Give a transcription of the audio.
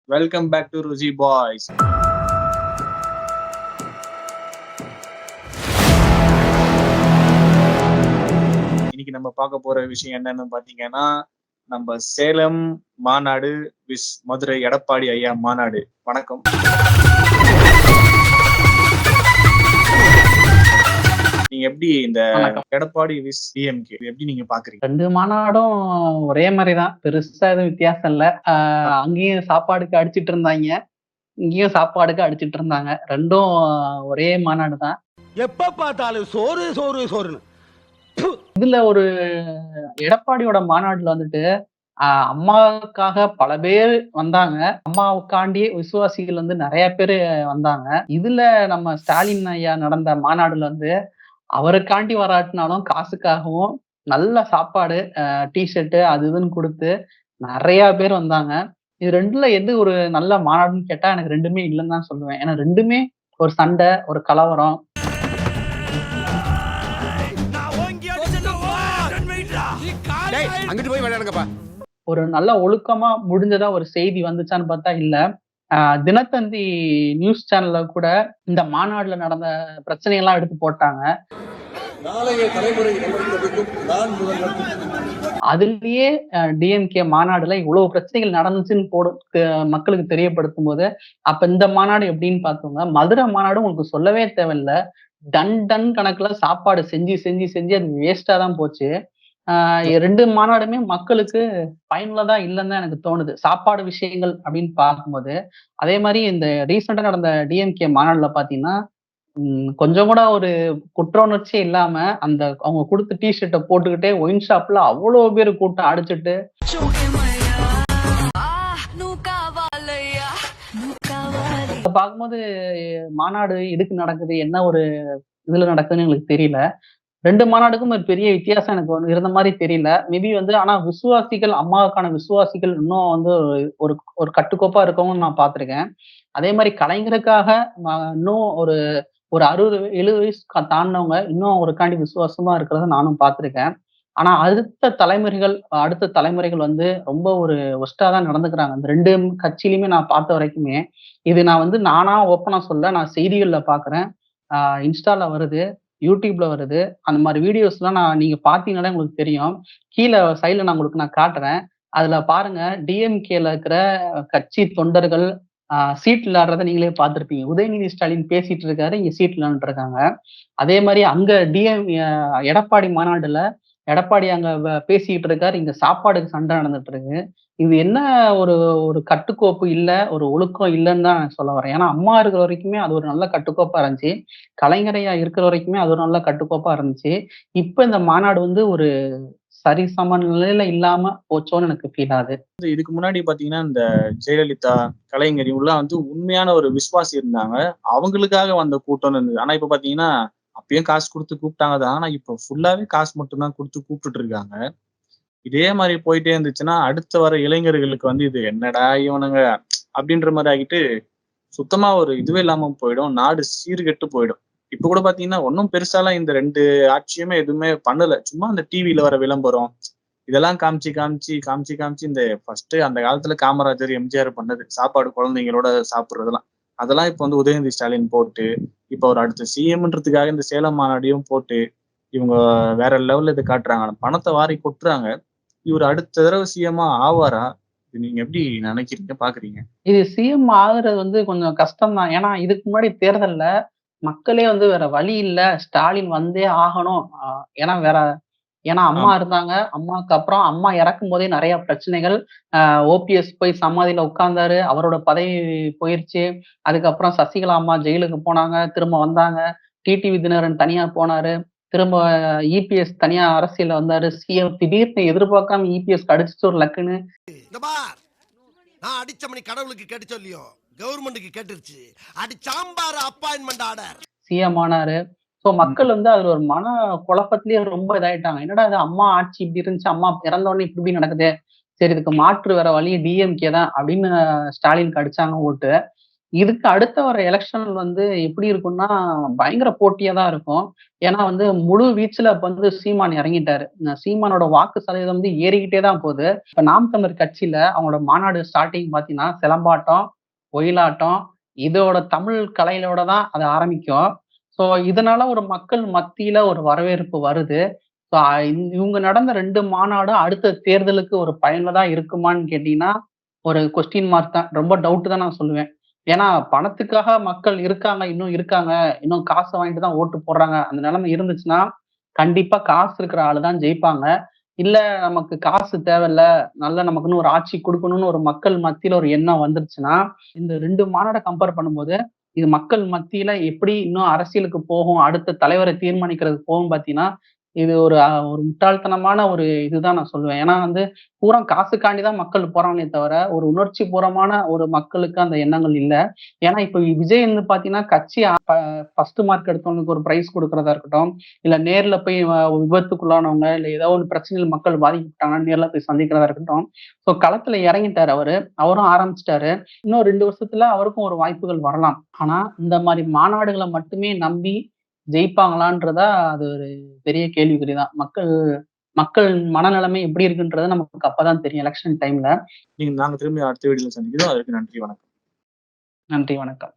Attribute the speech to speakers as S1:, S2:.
S1: Welcome back to ருஜி boys. இன்னைக்கு நம்ம பார்க்க போற விஷயம் என்னன்னு பாத்தீங்கன்னா, நம்ம சேலம் மாநாடு விஸ் மதுரை எடப்பாடி ஐயா மாநாடு. வணக்கம். நீங்க எப்படி இந்த எடப்பாடி விஸ் டிஎம்கே எப்படி நீங்க பாக்குறீங்க?
S2: 2 மாநாடும் ஒரே மாதிரிதான், பெருசா எதுவும் வித்தியாசம் இல்ல. அங்கேயும் சாப்பாடுக்கு அடிச்சிட்டு இருந்தாங்க, இங்கேயும் சாப்பாடுக்கு அடிச்சிட்டு இருந்தாங்க. 2ம் ஒரே மாநாடு தான்.
S3: எப்ப பார்த்தாலும் சோறு சோறு சோறுன்னு.
S2: இதுல ஒரு எடப்பாடியோட மாநாடுல வந்துட்டு அம்மாவுக்காக பல பேர் வந்தாங்க. அம்மாவுக்காண்டி விசுவாசிகள் வந்து நிறைய பேர் வந்தாங்க. இதுல நம்ம ஸ்டாலின் ஐயா நடந்த மாநாடுல வந்து அவருக்காண்டி வராட்டினாலும் காசுக்காகவும் நல்ல சாப்பாடு, டிஷர்ட் அது இதுன்னு கொடுத்து நிறைய பேர் வந்தாங்க. இது 2ல எது ஒரு நல்ல மாநாடுன்னு கேட்டா எனக்கு 2மே இல்லைன்னு தான் சொல்லுவேன். ஏன்னா 2மே ஒரு சண்டை, ஒரு கலவரம்.
S3: அங்கிட்டு போய் விளையாடுங்கப்பா.
S2: ஒரு நல்ல ஒழுக்கமா முடிஞ்சதா ஒரு செய்தி வந்துச்சான்னு பார்த்தா இல்ல. தினத்தந்தி நியூஸ் சேனல்ல கூட இந்த மாநாடுல நடந்த பிரச்சனைகள்லாம் எடுத்து போட்டாங்க. அதுலயே டிஎம்கே மாநாடுல இவ்வளவு பிரச்சனைகள் நடந்துச்சுன்னு மக்களுக்கு தெரியப்படுத்தும் போது, அப்ப இந்த மாநாடு எப்படின்னு பார்த்தோங்க, மதுரை மாநாடு உங்களுக்கு சொல்லவே தேவையில்ல. டன் கணக்குல சாப்பாடு செஞ்சு அது வேஸ்டா தான் போச்சு. 2 மாநாடுமே மக்களுக்கு பயனுள்ளதா இல்லைன்னு தான் எனக்கு தோணுது, சாப்பாடு விஷயங்கள் அப்படின்னு பார்க்கும்போது. அதே மாதிரி இந்த ரீசெண்டா நடந்த டிஎம்கே மாநாடுல பாத்தீங்கன்னா, கொஞ்சம் கூட ஒரு குற்ற உணர்ச்சியே இல்லாம அந்த அவங்க கொடுத்த டிஷர்ட்டை போட்டுக்கிட்டே ஒயின் ஷாப்ல அவ்வளவு பேர் கூட்டம் அடிச்சுட்டு பார்க்கும்போது மாநாடு எதுக்கு நடக்குது, என்ன ஒரு இதுல நடக்குதுன்னு எங்களுக்கு தெரியல. 2 மாநாடுக்கும் ஒரு பெரிய வித்தியாசம் எனக்கு இருந்த மாதிரி தெரியல. மேபி வந்து ஆனா விசுவாசிகள், அம்மாவுக்கான விசுவாசிகள் இன்னும் வந்து ஒரு ஒரு கட்டுக்கோப்பா இருக்கவும் நான் பார்த்திருக்கேன். அதே மாதிரி கலைஞருக்காக இன்னும் ஒரு 60, 70 வயசு தாண்டினவங்க இன்னும் அவருக்காண்டி விசுவாசமா இருக்கிறத நானும் பார்த்திருக்கேன். ஆனா அடுத்த தலைமுறைகள் வந்து ரொம்ப ஒரு ஒஸ்டா தான் நடந்துக்கிறாங்க. அந்த 2 கட்சியிலுமே நான் பார்த்த வரைக்குமே. இது நான் வந்து நானா ஓப்பனா சொல்ல, நான் செய்திகள்ல பார்க்கிறேன். இன்ஸ்டால வருது, யூடியூப்ல வருது. அந்த மாதிரி வீடியோஸ்லாம் நீங்க பார்த்தீங்கன்னாலே உங்களுக்கு தெரியும். கீழ சைடுல நான் காட்டுறேன். அதுல பாருங்க, டிஎம்கேல இருக்கிற கட்சி தொண்டர்கள் சீட் விளையாடுறத நீங்களே பார்த்திருப்பீங்க. உதயநிதி ஸ்டாலின் பேசிட்டு இருக்காரு, இங்க சீட் விளையாண்டுட்டு இருக்காங்க. அதே மாதிரி அங்க எடப்பாடி மாநாடுல எடப்பாடி அங்க பேசிக்கிட்டு இருக்காரு, இங்க சாப்பாடுக்கு சண்டை நடந்துட்டு இருக்கு. இது என்ன ஒரு ஒரு கட்டுக்கோப்பு இல்ல, ஒரு ஒழுக்கம் இல்லன்னு தான் நான் சொல்ல வரேன். ஏன்னா அம்மா இருக்கிற வரைக்குமே அது ஒரு நல்ல கட்டுக்கோப்பா இருந்துச்சு. கலைஞரையா இருக்கிற வரைக்குமே அது ஒரு நல்ல கட்டுக்கோப்பா இருந்துச்சு. இப்ப இந்த மாநாடு வந்து ஒரு சரிசம நிலையில இல்லாம போச்சோன்னு எனக்கு ஃபீல் ஆகுது.
S1: இதுக்கு முன்னாடி பாத்தீங்கன்னா, இந்த ஜெயலலிதா, கலைஞர் இவங்கெல்லாம் வந்து உண்மையான ஒரு விசுவாசி இருந்தாங்க. அவங்களுக்காக வந்த கூட்டம்னு இருந்தது. ஆனா இப்ப பாத்தீங்கன்னா, அப்பயும் காசு கொடுத்து கூப்பிட்டாங்க தான். ஆனா இப்ப ஃபுல்லாவே காசு மட்டும் தான் கொடுத்து கூப்பிட்டுட்டு இருக்காங்க. இதே மாதிரி போயிட்டே இருந்துச்சுன்னா, அடுத்து வர இளைஞர்களுக்கு வந்து இது என்னடா இவனுங்க அப்படின்ற மாதிரி ஆகிட்டு சுத்தமா ஒரு இதுவே இல்லாம போயிடும். நாடு சீர்கெட்டு போயிடும். இப்ப கூட பாத்தீங்கன்னா, ஒன்னும் பெருசாலாம் இந்த 2 ஆட்சியுமே எதுவுமே பண்ணல. சும்மா அந்த டிவில வர விளம்பரம் இதெல்லாம் காமிச்சு இந்த ஃபர்ஸ்ட் அந்த காலத்துல காமராஜர், எம்ஜிஆர் பண்ணது சாப்பாடு குழந்தைங்களோட சாப்பிடுறதெல்லாம். அதெல்லாம் இப்ப வந்து உதயநிதி ஸ்டாலின் போட்டு, இப்ப ஒரு அடுத்த சிஎம்ன்றதுக்காக இந்த சேலம் மாநாட்டையும் போட்டு, இவங்க வேற லெவல்ல இதை காட்டுறாங்க. பணத்தை வாரி கொட்டுறாங்க. இவர் அடுத்த தடவை சிஎம்மா ஆவாரா? இது நீங்க எப்படி நினைக்கிறீங்க, பாக்குறீங்க?
S2: இது சிஎம் ஆகுறது வந்து கொஞ்சம் கஷ்டம் தான். ஏன்னா இதுக்கு முன்னாடி தேர்தல்ல மக்களே வந்து வேற வழி இல்ல, ஸ்டாலின் வந்தே ஆகணும். ஏன்னா அம்மா இருந்தாங்க. அம்மாக்கு அப்புறம் அம்மா இறக்கும் போதே நிறைய பிரச்சனைகள். ஓபிஎஸ் போய் சமாதியில உட்கார்ந்தாரு, அவரோட பதவி போயிருச்சு. அதுக்கப்புறம் சசிகலா அம்மா ஜெயிலுக்கு போனாங்க, திரும்ப வந்தாங்க. டிடிவி தினகரன் தனியா போனாரு, திரும்ப இபிஎஸ் தனியா அரசியல்ல வந்தாரு. சிஎம் திடீர்னு எதிர்பார்க்காம இபிஎஸ் அடிச்சுட்டு ஒரு லக்குன்னு.
S3: நான் அடிச்ச மணி கடவுளுக்கு கேட்டு சொல்லியோ, கவர்மெண்ட்டுக்கு கேட்டுருச்சு. அடிச்சாம்பார் அப்பாயின்மெண்ட் ஆர்டர்.
S2: சிஎம் ஆனாரு. சோ மக்கள் வந்து அதுல ஒரு மன குழப்பத்திலேயே ரொம்ப இதாயிட்டாங்க. என்னடா இது, அம்மா ஆட்சி இப்படி இருந்துச்சு, அம்மா இறந்த உடனே இப்படி நடக்குது, சரி இதுக்கு மாற்று வேற வழி டிஎம்கே தான் அப்படின்னு ஸ்டாலினுக்கு அடிச்சாங்க ஓட்டு. இதுக்கு அடுத்த வர எலக்ஷன் வந்து எப்படி இருக்கும்னா, பயங்கர போட்டியா தான் இருக்கும். ஏன்னா வந்து முழு வீச்சுல இப்ப வந்து சீமான் இறங்கிட்டாரு. சீமானோட வாக்கு சதவீதம் வந்து ஏறிக்கிட்டே தான் போகுது. இப்ப நாம் தமிழர் கட்சியில அவங்களோட மாநாடு ஸ்டார்ட்டிங் பார்த்தீங்கன்னா, சிலம்பாட்டம், ஒயிலாட்டம் இதோட தமிழ் கலைகளோட தான் அது ஆரம்பிக்கும். ஸோ இதனால ஒரு மக்கள் மத்தியில ஒரு வரவேற்பு வருது. ஸோ இவங்க நடந்த 2 மாநாடும் அடுத்த தேர்தலுக்கு ஒரு பயனுள்ளதா இருக்குமான்னு கேட்டீங்கன்னா, ஒரு கொஸ்டின் மார்க் தான். ரொம்ப டவுட் தான் நான் சொல்லுவேன். ஏன்னா பணத்துக்காக மக்கள் இருக்காங்க, இன்னும் இருக்காங்க. இன்னும் காச வாங்கிட்டு தான் ஓட்டு போடுறாங்க. அந்த நிலைமை இருந்துச்சுன்னா, கண்டிப்பா காசு இருக்கிற ஆளு தான் ஜெயிப்பாங்க. இல்ல நமக்கு காசு தேவையில்ல, நல்ல நமக்குன்னு ஒரு ஆட்சி குடுக்கணும்னு ஒரு மக்கள் மத்தியில ஒரு எண்ணம் வந்துருச்சுன்னா, இந்த 2 மாநாட கம்பேர் பண்ணும்போது, இது மக்கள் மத்தியில எப்படி இன்னும் அரசியலுக்கு போகும், அடுத்த தலைவர தீர்மானிக்கிறதுக்கு போகும் பார்த்தீங்கன்னா, இது ஒரு முட்டாள்தனமான ஒரு இதுதான் நான் சொல்லுவேன். ஏன்னா வந்து பூரா காசுக்காண்டி தான் மக்கள் போறாங்களே தவிர, ஒரு உணர்ச்சிபூர்வமான ஒரு மக்களுக்கு அந்த எண்ணங்கள் இல்ல. ஏன்னா இப்ப விஜய் வந்து பார்த்தீங்கன்னா, கட்சி ஃபர்ஸ்ட் மார்க் எடுத்தவங்களுக்கு ஒரு பிரைஸ் குடுக்கிறதா இருக்கட்டும், இல்ல நேர்ல போய் விபத்துக்குள்ளானவங்க, இல்ல ஏதோ ஒரு பிரச்சனையில மக்கள் பாதிக்கப்பட்டாங்கன்னா நேர்ல போய் சந்திக்கிறதா இருக்கட்டும். ஸோ களத்துல இறங்கிட்டாரு அவரு. அவரும் ஆரம்பிச்சுட்டாரு. இன்னும் 2 வருஷத்துல அவருக்கும் ஒரு வாய்ப்புகள் வரலாம். ஆனா இந்த மாரி மாநாடுகள மட்டுமே நம்பி ஜெயிப்பாங்களான்றதா அது ஒரு பெரிய கேள்விக்குறி தான். மக்கள் மக்கள் மனநிலைமை எப்படி இருக்குன்றது நமக்கு அப்பதான் தெரியும் எலக்ஷன் டைம்ல.
S1: நாங்க திரும்பி அடுத்த வீடியோல சந்திக்கிறோம். அதற்கு நன்றி, வணக்கம்.
S2: நன்றி, வணக்கம்.